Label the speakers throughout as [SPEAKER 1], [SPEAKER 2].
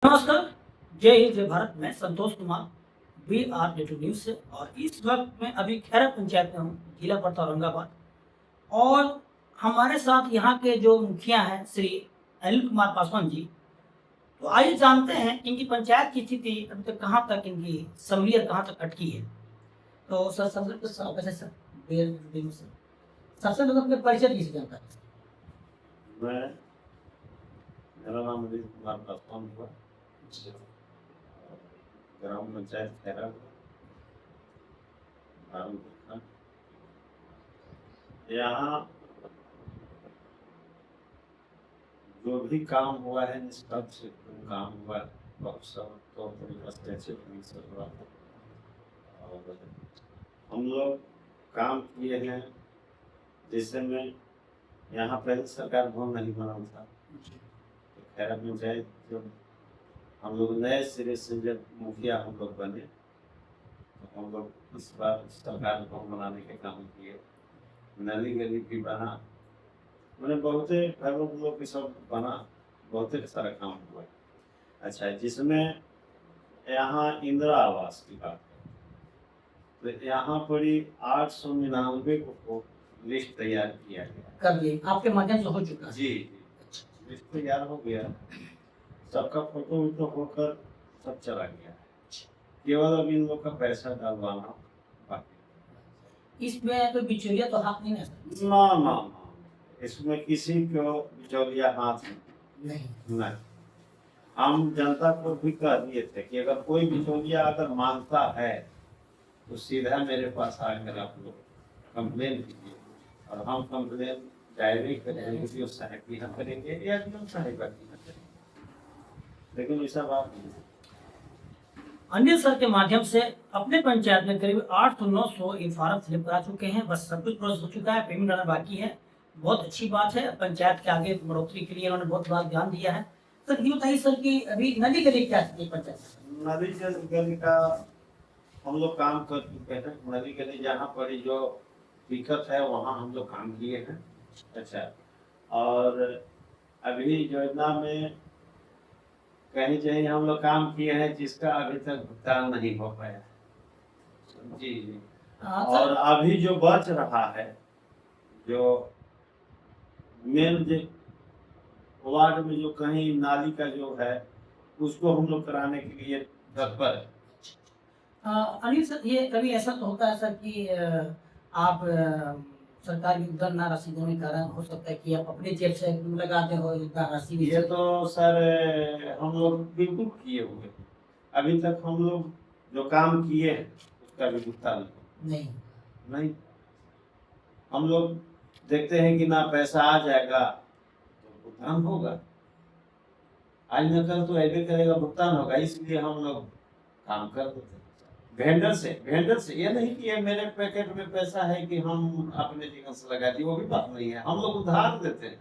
[SPEAKER 1] नमस्कार, जय हिंद जय भारत। मैं संतोष कुमार BR-न्यूज़ से और इस वक्त मैं अभी खैरा पंचायत में हूँ, जिला पड़ता औरंगाबाद। और हमारे साथ यहाँ के जो मुखिया हैं श्री अनिल कुमार पासवान जी। तो आइए जानते हैं इनकी पंचायत की स्थिति अभी तक कहाँ तक, इनकी सहूलियत कहाँ तक अटकी है। तो सर सबसे कुछ कैसे सर BR-न्यूज़ से सबसे पहले अपने परिचय किसी जानता है।
[SPEAKER 2] मैं मेरा नाम अनिल कुमार पासवान हुआ, ग्राम पंचायत खैरा भारत। यहाँ जो भी काम हुआ है निष्पक्ष काम हुआ है, बहुत सब तो अच्छे से हुआ है। और हम लोग काम किए हैं, जिससे में यहाँ पहले सरकार भवन नहीं बना था, तो खैरा पंचायत जब हम लोग नए सिरे से जब मुखिया हम लोग बने, तो हम लोग इस बार सरकार भवन बनाने के काम किए। नली गली भी बना, मैंने बहुत लोग की सब बना, बहुत सारा काम हुआ। अच्छा, जिसमें यहाँ इंदिरा आवास की बात है, तो यहाँ पर 899 को लिस्ट तैयार किया गया।
[SPEAKER 1] कर लिए आपके माध्यम से हो चुका है?
[SPEAKER 2] जी, लिस्ट तैयार हो गया, सबका फोटो तो होकर सब चला गया। केवल अब इन लोग का पैसा डालवाना बाकी।
[SPEAKER 1] इसमें तो बिचौलिया तो हाथ नहीं है?
[SPEAKER 2] ना, इसमें किसी को बिचौलिया हाथ नहीं। हम जनता को भी कह दिए थे कि अगर कोई बिचौलिया अगर मांगता है तो सीधा मेरे पास आकर आप लोग कंप्लेन कीजिए, और हम कंप्लेन डायरी करेंगे, सहायक भी हम करेंगे या सहायक भी करेंगे, लेकिन ऐसा बात नहीं।
[SPEAKER 1] अनिल सर के माध्यम से अपने पंचायत में करीब 800-900 फॉर्म फिलअप करा चुके हैं। बस सब कुछ प्रोसेस हो चुका है, पेमेंट आना बाकी है। बहुत अच्छी बात है, पंचायत के आगे बढ़ोतरी के लिए उन्होंने बहुत बड़ा ध्यान दिया है। सर ये बताइए सर कि अभी नदी गली क्या है पंचायत?
[SPEAKER 2] नदी गली का हम लोग काम कर चुके हैं। नदी गली जहाँ पर जो दिक्कत है वहाँ हम लोग काम किए हैं। अच्छा, और अभी योजना में कहीं कहीं हम लोग काम किए हैं जिसका अभी तक भुगतान नहीं हो पाया। जी, और अभी जो बच रहा है, जो मेन वार्ड में जो कहीं नाली का जो है, उसको हम लोग कराने के लिए तत्पर है।
[SPEAKER 1] अनिल सर ये कभी ऐसा तो होता है सर कि आप सरकार की उधर ना राशि देने के कारण हो सकता है कि आप अपने जेब से लगाते हो इतना राशि भी?
[SPEAKER 2] ये तो सर हम लोग बिल्कुल किए हुए, अभी तक हम लोग जो काम किए हैं उसका भी भुगतान नहीं। हम लोग देखते हैं कि ना पैसा आ जाएगा तो भुगतान होगा, आज न कल तो ऐसे करेगा, भुगतान होगा, इसलिए हम लोग काम कर देते हैं। वेंडर से ये नहीं कि ये मेरे पैकेट में पैसा है कि हम अपने जीवन से लगा दिए, वो भी बात नहीं है। हम लोग उधार देते हैं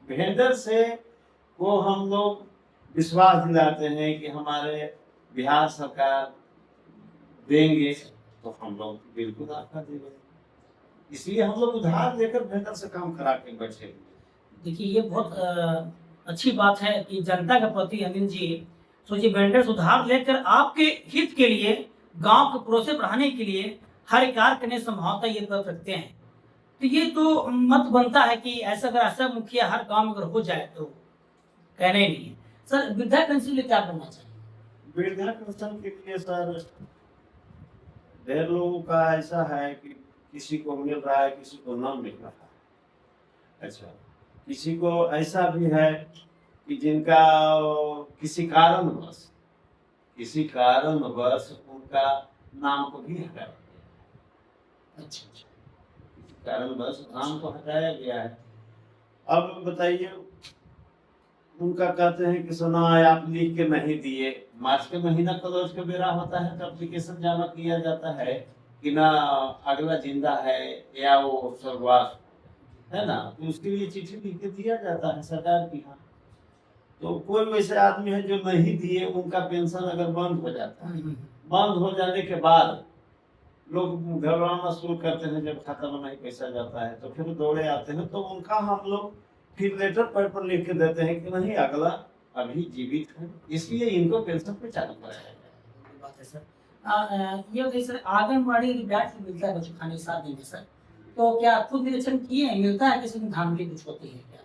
[SPEAKER 2] वेंडर से, वो हम लोग विश्वास दिलाते हैं कि हमारे बिहार सरकार देंगे, तो हम लोग बिल्कुल आपका देंगे, इसलिए हम लोग उधार देकर वेंडर से काम करा के बैठे। देखिए
[SPEAKER 1] ये बहुत अच्छी बात है कि जनता के प्रति अनिल जी सोचिए, वेंडर उधार लेकर आपके हित के लिए, गांव के प्रोसेस बढ़ाने के लिए हर कार्य करने संभावता ये कर सकते हैं। तो ये तो मत बनता है कि ऐसा अगर ऐसा मुखिया हर गांव में अगर हो जाए तो कहना ही नहीं है। सर वृद्धा पेंशन लिए क्या करना चाहिए?
[SPEAKER 2] वृद्धा पेंशन के लिए सर ढेर लोगों का ऐसा है कि किसी को मिल रहा है, किसी को न मिल रहा है। अच्छा, किसी को ऐसा भी है कि जिनका किसी कारणवश उनका नाम को भी हटाया गया। अच्छा, किसी कारणवश नाम को हटाया गया है। अब बताइए, उनका कहते हैं कि सुना आप लिख के नहीं दिए, मार्च के महीना कलौज का बेरा होता है तो एप्लीकेशन जमा किया जाता है कि ना अगला जिंदा है या वो स्वर्गवास है ना, तो उसके लिए चिट्ठी लिख के दिया जाता है सरकार की। हाँ, तो कोई वैसे आदमी है जो नहीं दिए, उनका पेंशन अगर बंद हो जाता है, बंद हो जाने के बाद लोग घबराना शुरू करते हैं, जब खाता में नहीं पैसा जाता है तो फिर दौड़े आते हैं, तो उनका हम लोग फिर लेटर पैड पर लिख के देते हैं कि नहीं, अगला अभी जीवित हैं, इसलिए इनको पेंशन पे चालू कराया है।
[SPEAKER 1] बात है सर। ये बताइए सर, आंगनबाड़ी बैच मिलता है बच्चों खाने 7 दिन में सर, तो क्या खुद निरीक्षण किए हैं, मिलता है किसी दिन धांधली कुछ होती है क्या?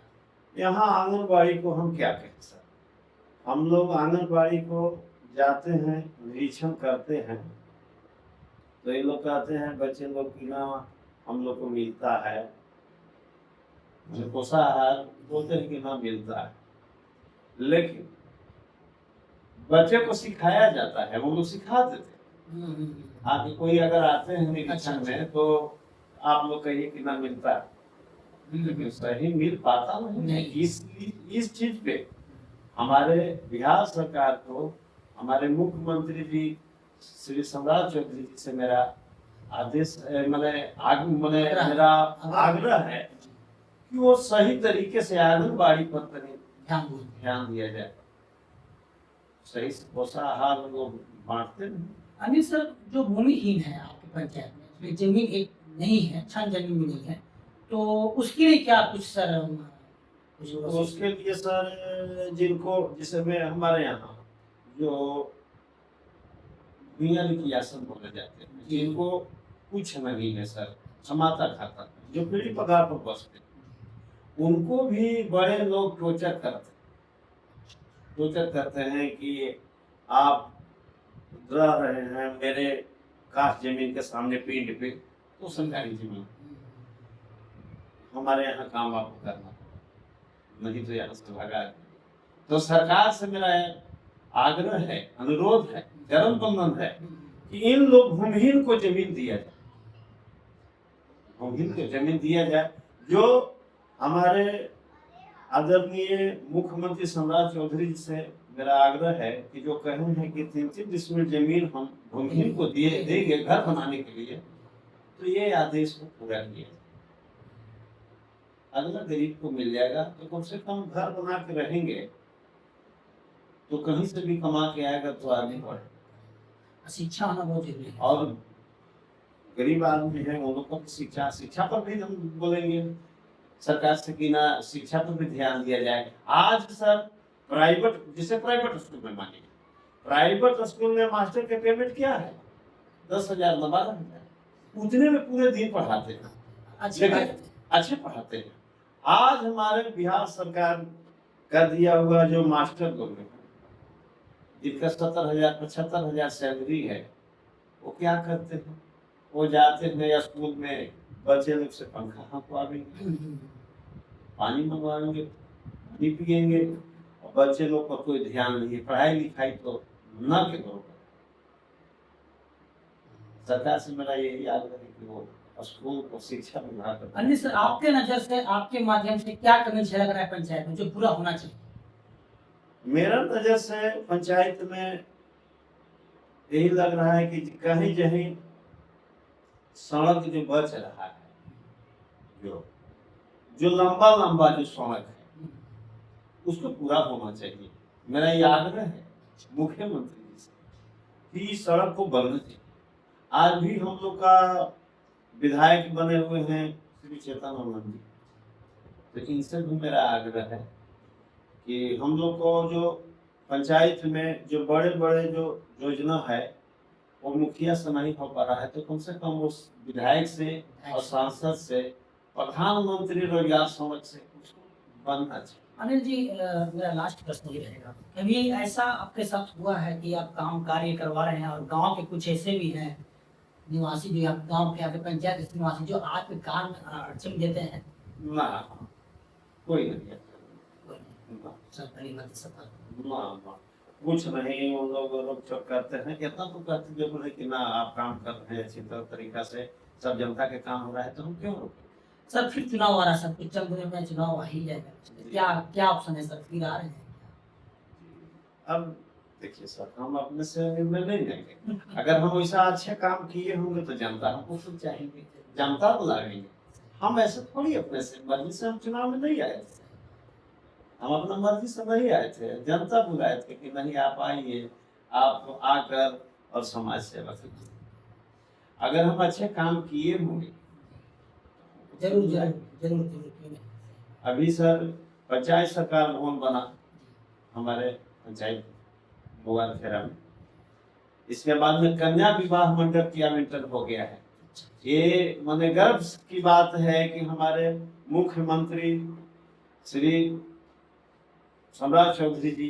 [SPEAKER 2] यहाँ आंगनबाड़ी को हम क्या कहें सर, हम लोग आंगनबाड़ी को जाते हैं, निरीक्षण करते हैं, तो ये लोग कहते हैं बच्चे लोग की ना हम लोग को मिलता है, जो पोषाहार बोलते हैं कि ना मिलता है, लेकिन बच्चे को सिखाया जाता है, वो लोग सिखा देते हैं। आगे कोई अगर आते हैं निरीक्षण में तो आप लोग कहिए कि ना मिलता है, लेकिन सही मिल पाता नहीं। इस चीज पे हमारे बिहार सरकार को, हमारे मुख्यमंत्री जी श्री सम्राट चौधरी जी से मेरा आदेश मेरा आग्रह है कि वो सही तरीके से आंगनबाड़ी पर ध्यान दिया जाए, सही से पोषाहार लोग बांटते नहीं।
[SPEAKER 1] अनिल सर, जो भूमिहीन है आपकी पंचायत में, जमीन एक नहीं है, छान जमीन भी नहीं है, तो उसके लिए क्या कुछ सर?
[SPEAKER 2] तो उसके लिए सर जिनको, जैसे में हमारे यहाँ जो मियाँ की आसन बोले जाते हैं, जिनको कुछ नहीं है सर, समाता खाता, जो पीढ़ी पगार पर बसते, उनको भी बड़े लोग टोचर करते हैं कि आप रह रहे हैं मेरे खास जमीन के सामने पिंड पे, तो सरकारी जमीन हमारे यहाँ काम आपको करना, नहीं तो यहाँ से भगा। तो सरकार से मेरा आग्रह है, अनुरोध है, चरण बंधन है कि इन लोग भूमिहीन को जमीन दिया जाए, भूमिहीन को जमीन दिया जाए। जो हमारे आदरणीय मुख्यमंत्री सम्राट चौधरी जी से मेरा आग्रह है कि जो कहे हैं कि 3-3 डिसमिल जमीन हम भूमिहीन को देंगे घर बनाने के लिए, तो ये आदेश को पूरा किया। अगला गरीब को मिल जाएगा तो कम से कम घर बना के रहेंगे, तो कहीं से भी कमा के आएगा तो आगे बढ़े।
[SPEAKER 1] शिक्षा होना बहुत जरूरी है,
[SPEAKER 2] और गरीब आदमी है उन लोगों को शिक्षा पर भी हम बोलेंगे सरकार से कि ना शिक्षा पर भी ध्यान दिया जाए। आज सर प्राइवेट, जैसे प्राइवेट स्कूल में मानिए, प्राइवेट स्कूल में मास्टर के पेमेंट क्या है, 10,000 12,000, उतने में पूरे दिन पढ़ाते हैं, अच्छे पढ़ाते हैं। आज हमारे बिहार सरकार का दिया हुआ जो मास्टर लोग हैं, जिनका 70,000 75,000 सैलरी है, वो क्या करते हैं, वो जाते हैं स्कूल में, बच्चे लोग से पंखा हाँकवाएंगे, पानी मंगवाएंगे, पानी पिएंगे, और बच्चे लोग पर कोई ध्यान नहीं, पढ़ाई लिखाई तो न के बरोबर। सरकार से मेरा यही आग्रह है कि वो स्कूल को शिक्षा विभाग।
[SPEAKER 1] अनिल सर, आपके नजर से, आपके माध्यम से क्या कमी लग रहा है पंचायत में जो पूरा होना चाहिए?
[SPEAKER 2] मेरा नजर से पंचायत में यही लग रहा है कि कहीं जहीं सड़क जो बच रहा है, जो लंबा जो सड़क है, उसको पूरा होना चाहिए। मेरा ये आग्रह है मुख्यमंत्री जी से कि सड़क को बनना चाहिए। आज भी हम लोग का विधायक बने हुए हैं श्री चेतन आनंद जी, तो इनसे भी मेरा आग्रह है कि हम लोग को जो पंचायत में जो बड़े जो योजना है वो मुखिया से नहीं हो पा रहा है, तो कम से कम उस विधायक से और सांसद से, प्रधानमंत्री रोजगार सड़क से बनना चाहिए।
[SPEAKER 1] अनिल जी, मेरा लास्ट प्रश्न ये रहेगा, कभी ऐसा आपके साथ हुआ है कि आप काम कार्य करवा रहे हैं और गांव के कुछ ऐसे भी हैं निवासी, जो आप गांव के आपके पंचायत के निवासी, जो आपके काम में अड़चन देते हैं?
[SPEAKER 2] ना, कोई नहीं, कुछ नहीं, उन लोग चुप करते हैं, इतना तो कहते जरूर है कि ना आप काम कर रहे हैं अच्छी तरीका से, सब जनता के काम हो रहा है, तो हम क्यों रोकें?
[SPEAKER 1] सर फिर चुनाव आ रहा है, सब कुछ चल में चुनाव आ ही जाएगा, क्या ऑप्शन है सर, फिर आ रहे हैं?
[SPEAKER 2] अब देखिए सर, हम अपने से निर्णय नहीं लेंगे, अगर हम वैसा अच्छे काम किए होंगे तो जनता हमको खुद चाहेंगे, जनता बुलाएंगे। हम ऐसे थोड़ी अपने से मर्जी से हम चुनाव में नहीं आए थे, हम अपना मर्जी से नहीं आए थे, जनता बुलाए थे कि नहीं आप आइए, आप आकर और समाज सेवा कीजिए। अगर हम अच्छे काम किए होंगे
[SPEAKER 1] जरूर।
[SPEAKER 2] अभी सर पंचायत सरकार भवन बना, हमारे पंचायत मोबाइल खेरा में। इसके बाद में कन्या विवाह मंडप की आवंटन हो गया है। ये माने गर्व की बात है कि हमारे मुख्यमंत्री श्री सम्राट चौधरी जी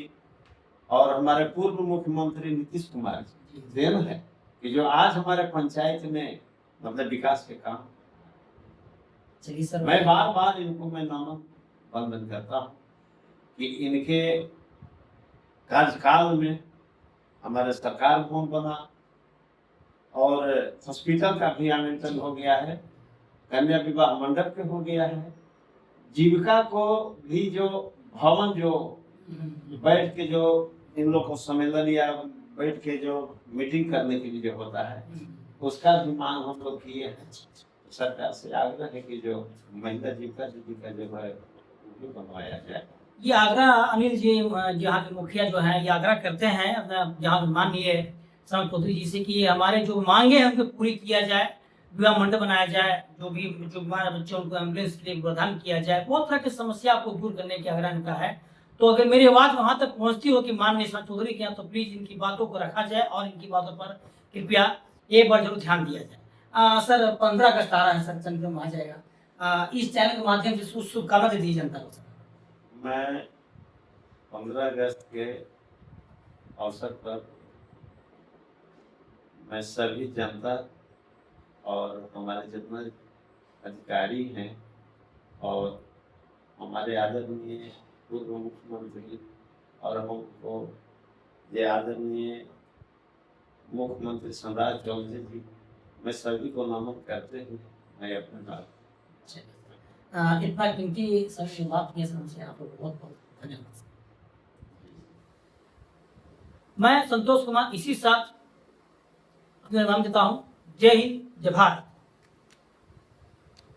[SPEAKER 2] और हमारे पूर्व मुख्यमंत्री नीतीश कुमार जी देन है कि जो आज हमारे पंचायत में मतलब विकास के काम।
[SPEAKER 1] चलिए सर,
[SPEAKER 2] मैं बार बार इनको मैं नमन वंदन करता हूँ कि इनके कार्यकाल में हमारे सरकार भवन बना और हॉस्पिटल का भी आवंटन हो गया है, कन्या विवाह मंडप के हो गया है, जीविका को भी जो भवन जो बैठ के जो इन लोग को सम्मेलन या बैठ के जो मीटिंग करने के लिए जो होता है उसका भी मांग हम लोग किए हैं। सरकार से आग्रह है कि जो महिला जीविका का जो है वो बनवाया जाए।
[SPEAKER 1] ये आग्रह अनिल जी यहाँ के मुखिया जो है ये आग्रह करते हैं अपना जहाँ माननीय सम्राट चौधरी जी से कि हमारे जो मांगे हैं उनको पूरी किया जाए, विवाह मंडप बनाया जाए, जो हमारे बच्चे उनको एम्बुलेंस के लिए प्रदान किया जाए। बहुत तरह की समस्या को दूर करने की आग्रह इनका है। तो अगर मेरी आवाज़ वहाँ तक पहुँचती हो कि माननीय सम्राट चौधरी के यहाँ, तो प्लीज़ इनकी बातों को रखा जाए और इनकी बातों पर कृपया एक बार जरूर ध्यान दिया जाए। सर 15 अगस्त आ रहा है सर, चंद्रग्रहण आ जाएगा, इस चैनल के माध्यम से शुभकामना दे दीजिए जनता को सर।
[SPEAKER 2] मैं 15 अगस्त के अवसर पर मैं सभी जनता और हमारे जितने अधिकारी हैं और हमारे आदरणीय पूर्व मुख्यमंत्री और हमको ये आदरणीय मुख्यमंत्री सम्राट चौधरी जी, मैं सभी को नमन करते हुए मैं अपने बात
[SPEAKER 1] इतना कीमती समय बात किए सर, आपको बहुत बहुत धन्यवाद। मैं संतोष कुमार इसी साथ अपना नाम देता हूँ। जय हिंद, जय भारत।